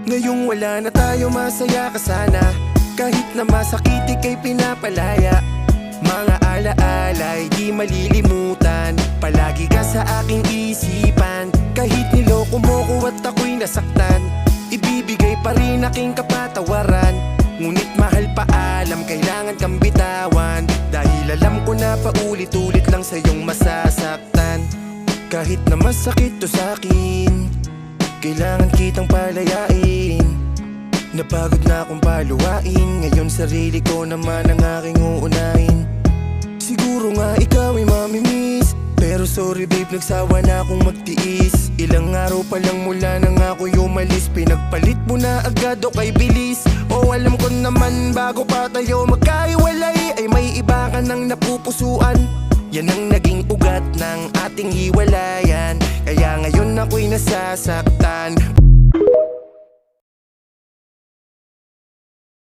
Ngayong wala na tayo, masaya ka sana. Kahit na masakit ika'y pinapalaya. Mga alaala'y di malilimutan. Palagi ka sa aking isipan. Kahit niloko mo ko at ako'y nasaktan, ibibigay pa rin aking kapatawaran. Ngunit mahal paalam, kailangan kang bitawan. Dahil alam ko na paulit-ulit lang sa'yong masasaktan. Kahit na masakit to sa'kin, kailangan kitang palayain. Napagod na akong paluwain. Ngayon sarili ko naman ang aking uunahin. Siguro nga ikaw ay mamimiss, pero sorry babe, nagsawa na akong magtiis. Ilang araw pa lang mula nang ako'y umalis, pinagpalit mo na agad o kay bilis. O alam ko naman bago pa tayo magkaiwalay ay may iba ka nang napupusuan. Yan ang naging ugat ng ating hiwalayan. Kaya ngayon ako'y nasasaktan.